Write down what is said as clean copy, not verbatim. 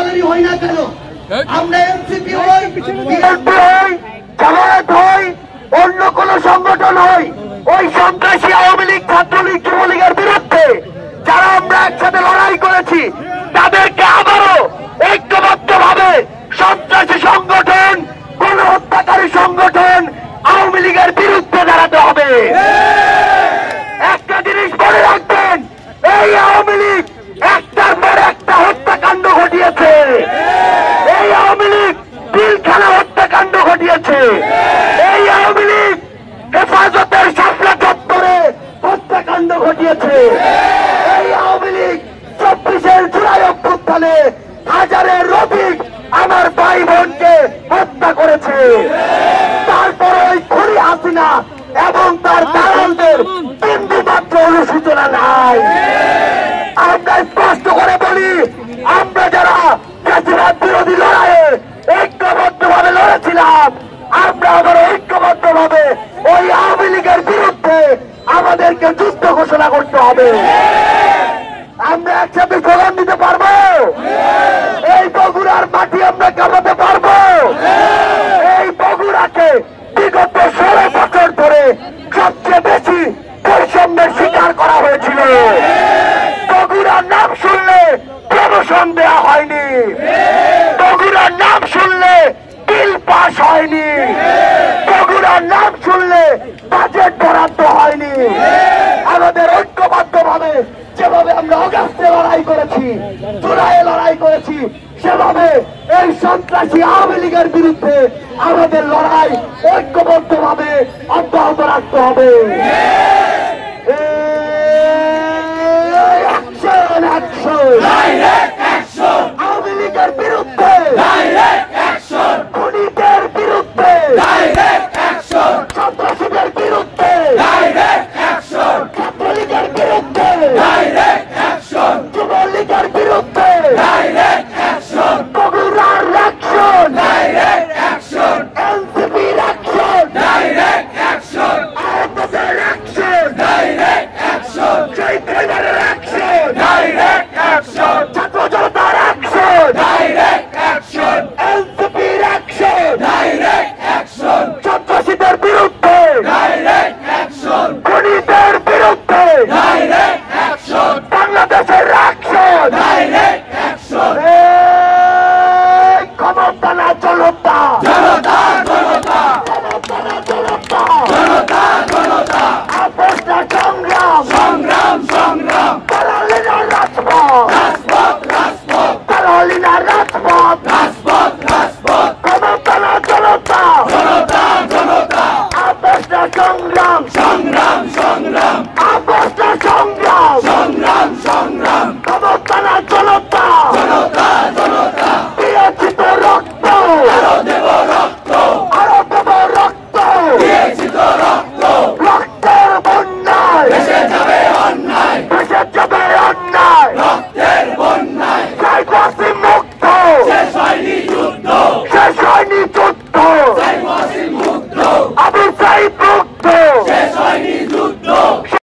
দলেরই হই না কেন, আমরা এনসিপি হই, বিএনপি হই, জামায়াত হই, অন্য কোন সংগঠন হই, ওই সন্ত্রাসী আওয়ামী লীগ, ছাত্রলীগ, যুবলীগের বিরুদ্ধে যারা আমরা একসাথে লড়াই করেছি তাদেরকে আবারও ঐক্যবদ্ধভাবে সন্ত্রাসী সংগঠন, গণহত্যাকারী সংগঠন আওয়ামী লীগের বিরুদ্ধে দাঁড়াতে হবে। একটা জিনিস মনে রাখবেন, এই আওয়ামী লীগ একটার পর একটা হত্যাকাণ্ড ঘটিয়েছে। এই আওয়ামী লীগ পিলখানা হত্যাকাণ্ড ঘটিয়েছে। এই আওয়ামী লীগ হেফাজতের শাপলা চত্বরে হত্যাকাণ্ড ঘটিয়েছে। এই আওয়ামী লীগ 24-এর জুলাই অভ্যুত্থানে হাজারের অধিক আমার ভাই বোনকে হত্যা করেছে। তারপর ওই খুনি হাসিনা এবং তার দালালদের বিন্দু মাত্র অনুসূচনা নাই। আমরা স্পষ্ট করে বলি, আমরা যারা ফ্যাসিবাদ বিরোধী লড়াইয়ে ঐক্যবদ্ধভাবে লড়েছিলাম, আমরা আবার ঐক্যবদ্ধভাবে ওই আওয়ামী লীগের বিরুদ্ধে আমাদেরকে যুদ্ধ ঘোষণা করতে হবে। আমরা একসাথে স্লোগান দিতে পারবো? এই বগুড়ার মাটি আমরা কামাতে পারবো? এই বগুড়াকে বিগত 16 বছর ধরে সবচেয়ে বেশি বৈষম্যের শিকার করা হয়েছিল। বগুড়ার নাম শুনলে প্রমোশন দেওয়া হয়নি, বগুড়ার নাম শুনলে বিল পাস হয়নি, বগুড়ার নাম শুনলে বাজেট বরাদ্দ হয়নি। আমাদের ঐক্যবদ্ধভাবে যেভাবে আমরা অগাস্টে লড়াই করেছি, জুলাইয়ে লড়াই করেছি, সেভাবে এই সন্ত্রাসী আওয়ামী লীগের বিরুদ্ধে আমাদের লড়াই ঐক্যবদ্ধভাবে অব্যাহত রাখতে হবে। Action, action, direct action,